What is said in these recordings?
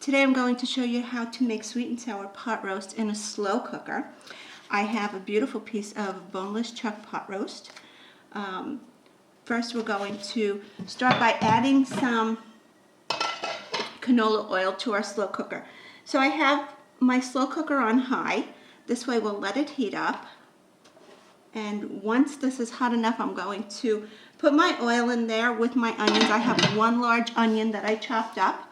Today I'm going to show you how to make sweet and sour pot roast in a slow cooker. I have a beautiful piece of boneless chuck pot roast. First we're going to start by adding some canola oil to our slow cooker. So I have my slow cooker on high. This way we'll let it heat up. And once this is hot enough, I'm going to put my oil in there with my onions. I have one large onion that I chopped up,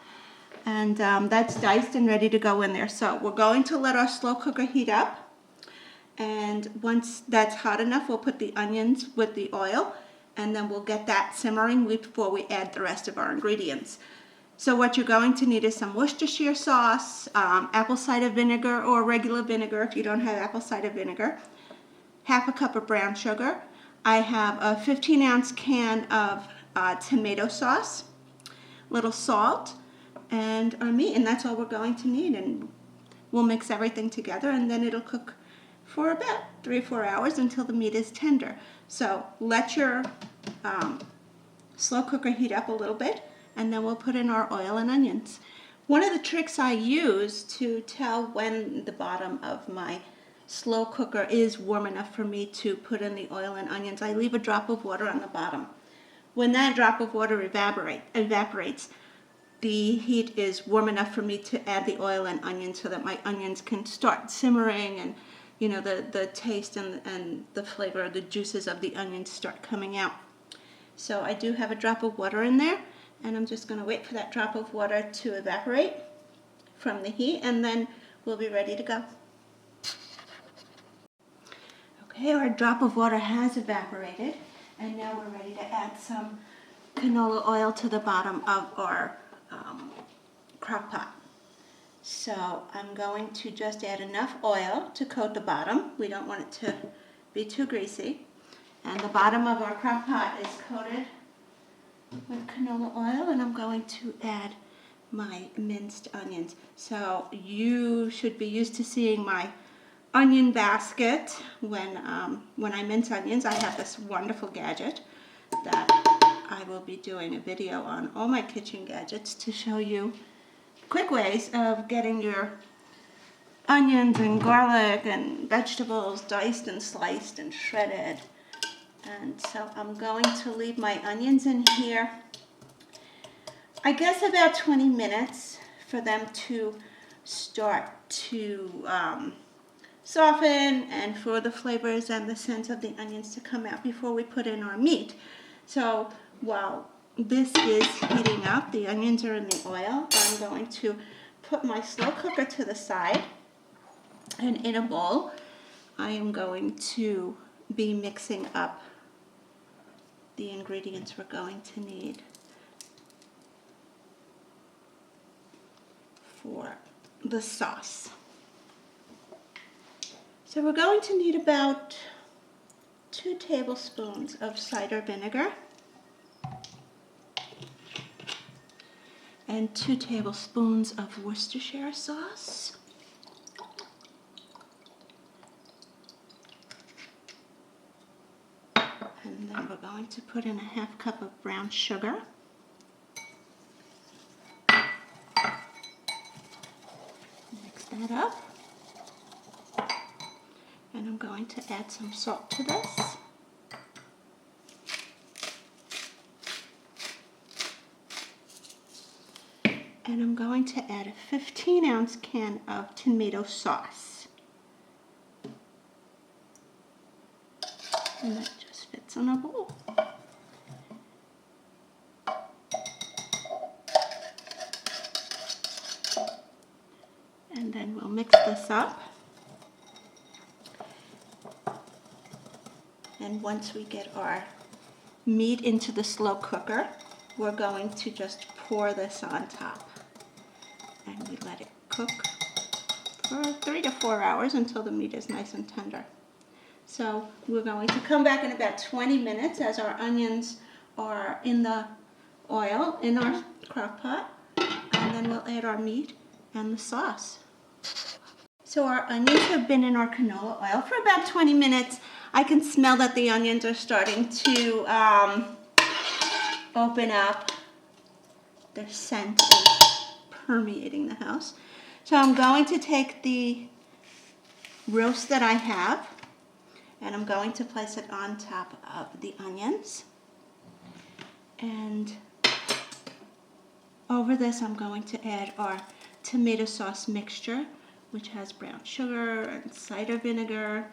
and that's diced and ready to go in there. So we're going to let our slow cooker heat up, and once that's hot enough, we'll put the onions with the oil, and then we'll get that simmering before we add the rest of our ingredients. So what you're going to need is some Worcestershire sauce, apple cider vinegar or regular vinegar if you don't have apple cider vinegar, half a cup of brown sugar. I have a 15-ounce can of tomato sauce, little salt, and our meat, and that's all we're going to need. And we'll mix everything together, and then it'll cook for about 3 or 4 hours until the meat is tender. So let your slow cooker heat up a little bit, and then we'll put in our oil and onions. One of the tricks I use to tell when the bottom of my slow cooker is warm enough for me to put in the oil and onions, I leave a drop of water on the bottom. When that drop of water evaporates, the heat is warm enough for me to add the oil and onions so that my onions can start simmering, and you know, the taste and the flavor, the juices of the onions start coming out. So I do have a drop of water in there, and I'm just going to wait for that drop of water to evaporate from the heat, and then we'll be ready to go. Okay, our drop of water has evaporated, and now we're ready to add some canola oil to the bottom of our crock pot. So I'm going to just add enough oil to coat the bottom. We don't want it to be too greasy. And the bottom of our crock pot is coated with canola oil, and I'm going to add my minced onions. So you should be used to seeing my onion basket when I mince onions. I have this wonderful gadget that I will be doing a video on all my kitchen gadgets to show you quick ways of getting your onions and garlic and vegetables diced and sliced and shredded. And so I'm going to leave my onions in here, I guess about 20 minutes for them to start to soften and for the flavors and the scent of the onions to come out before we put in our meat. So while this is heating up, the onions are in the oil, I'm going to put my slow cooker to the side, and in a bowl I am going to be mixing up the ingredients we're going to need for the sauce. So we're going to need about 2 tablespoons of cider vinegar and 2 tablespoons of Worcestershire sauce. And then we're going to put in a half cup of brown sugar. Mix that up. And I'm going to add some salt to this. And I'm going to add a 15-ounce can of tomato sauce. And that just fits in a bowl. And then we'll mix this up. And once we get our meat into the slow cooker, we're going to just pour this on top. And we let it cook for 3 to 4 hours until the meat is nice and tender. So we're going to come back in about 20 minutes as our onions are in the oil in our crock pot, and then we'll add our meat and the sauce. So our onions have been in our canola oil for about 20 minutes. I can smell that the onions are starting to open up. Their scent is permeating the house. So I'm going to take the roast that I have, and I'm going to place it on top of the onions. And over this, I'm going to add our tomato sauce mixture, which has brown sugar and cider vinegar,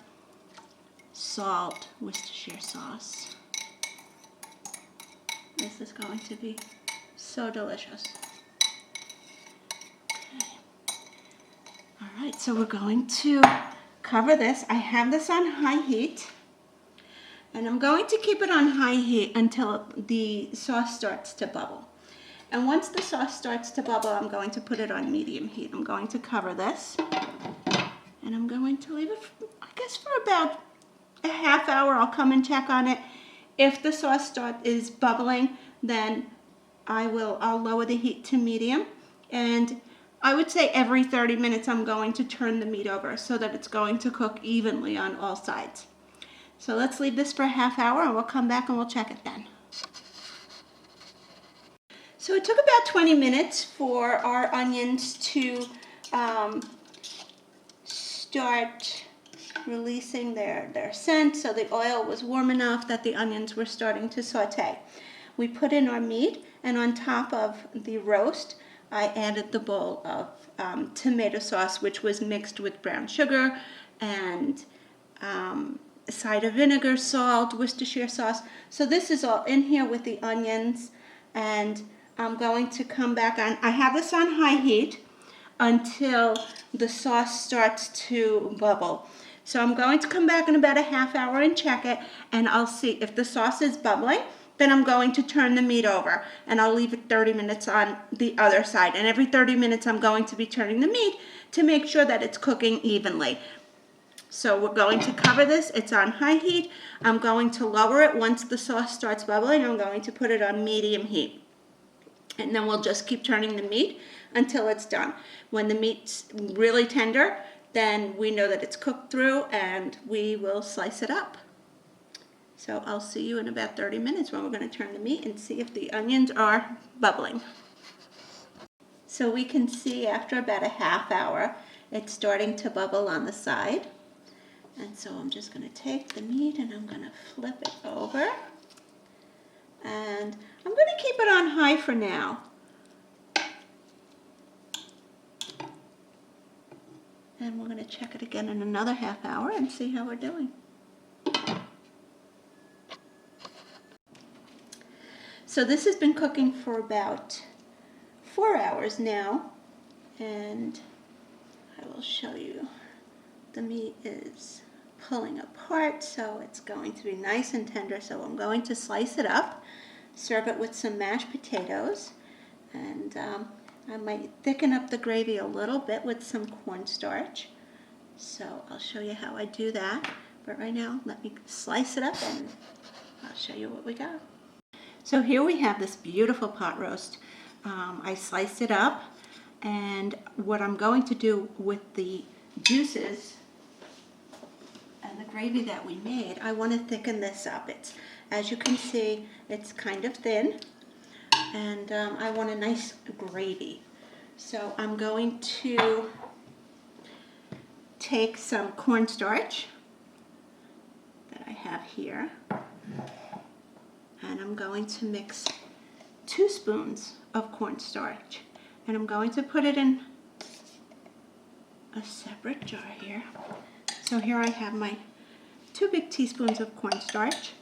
salt, Worcestershire sauce. This is going to be so delicious. Okay. All right, so we're going to cover this. I have this on high heat, and I'm going to keep it on high heat until the sauce starts to bubble. And once the sauce starts to bubble, I'm going to put it on medium heat. I'm going to cover this, and I'm going to leave it, I guess, for about a half hour. I'll come and check on it. If the sauce is bubbling, then I'll lower the heat to medium, and I would say every 30 minutes I'm going to turn the meat over so that it's going to cook evenly on all sides. So let's leave this for a half hour, and we'll come back and we'll check it then. So it took about 20 minutes for our onions to start releasing their scent, so the oil was warm enough that the onions were starting to saute. We put in our meat, and on top of the roast, I added the bowl of tomato sauce, which was mixed with brown sugar and cider vinegar, salt, Worcestershire sauce. So this is all in here with the onions, and I'm going to come back on. I have this on high heat until the sauce starts to bubble. So I'm going to come back in about a half hour and check it, and I'll see if the sauce is bubbling. Then I'm going to turn the meat over, and I'll leave it 30 minutes on the other side. And every 30 minutes I'm going to be turning the meat to make sure that it's cooking evenly. So we're going to cover this. It's on high heat. I'm going to lower it once the sauce starts bubbling. I'm going to put it on medium heat. And then we'll just keep turning the meat until it's done. When the meat's really tender, then we know that it's cooked through, and we will slice it up. So I'll see you in about 30 minutes when we're going to turn the meat and see if the onions are bubbling. So we can see after about a half hour, it's starting to bubble on the side. And so I'm just going to take the meat and I'm going to flip it over. And I'm going to keep it on high for now. And we're going to check it again in another half hour and see how we're doing. So this has been cooking for about 4 hours now, and I will show you. The meat is pulling apart, so it's going to be nice and tender. So I'm going to slice it up, serve it with some mashed potatoes, and I might thicken up the gravy a little bit with some cornstarch. So I'll show you how I do that. But right now, let me slice it up and I'll show you what we got. So here we have this beautiful pot roast. I sliced it up, and what I'm going to do with the juices and the gravy that we made, I want to thicken this up. It's, as you can see, it's kind of thin, and I want a nice gravy. So I'm going to take some cornstarch that I have here, and I'm going to mix 2 spoons of cornstarch, and I'm going to put it in a separate jar here. So here I have my 2 big teaspoons of cornstarch,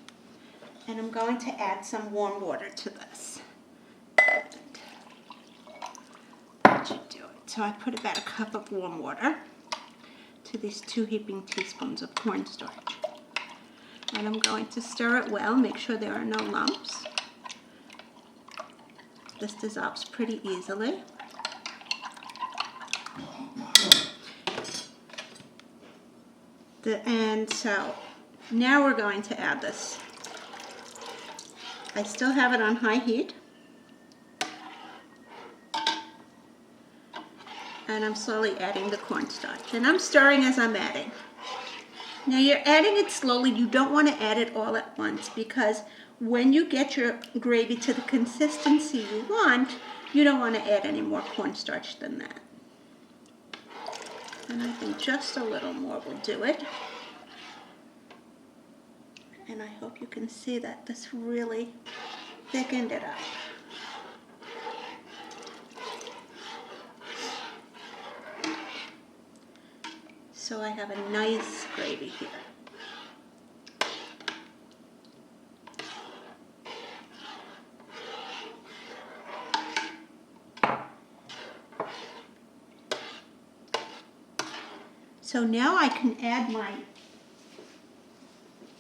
and I'm going to add some warm water to this. That should do it. So I put about a cup of warm water to these 2 heaping teaspoons of cornstarch. And I'm going to stir it well, make sure there are no lumps. This dissolves pretty easily. And so now we're going to add this. I still have it on high heat. And I'm slowly adding the cornstarch. And I'm stirring as I'm adding. Now you're adding it slowly. You don't want to add it all at once, because when you get your gravy to the consistency you want, You don't want to add any more cornstarch than that. And I think just a little more will do it. And I hope you can see that this really thickened it up. So I have a nice gravy here. So now I can add my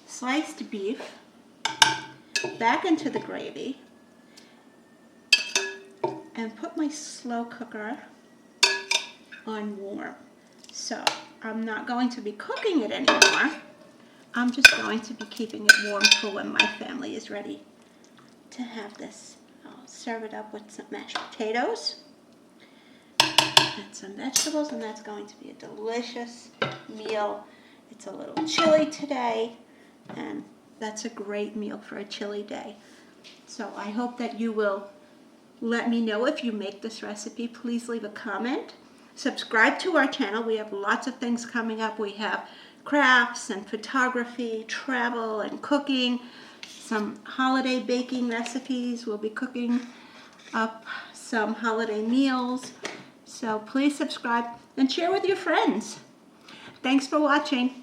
sliced beef back into the gravy and put my slow cooker on warm. So I'm not going to be cooking it anymore. I'm just going to be keeping it warm for when my family is ready to have this. I'll serve it up with some mashed potatoes and some vegetables, and that's going to be a delicious meal. It's a little chilly today, and that's a great meal for a chilly day. So I hope that you will let me know if you make this recipe. Please leave a comment. Subscribe to our channel. We have lots of things coming up. We have crafts and photography, travel and cooking, some holiday baking recipes. We'll be cooking up some holiday meals. So please subscribe and share with your friends. Thanks for watching.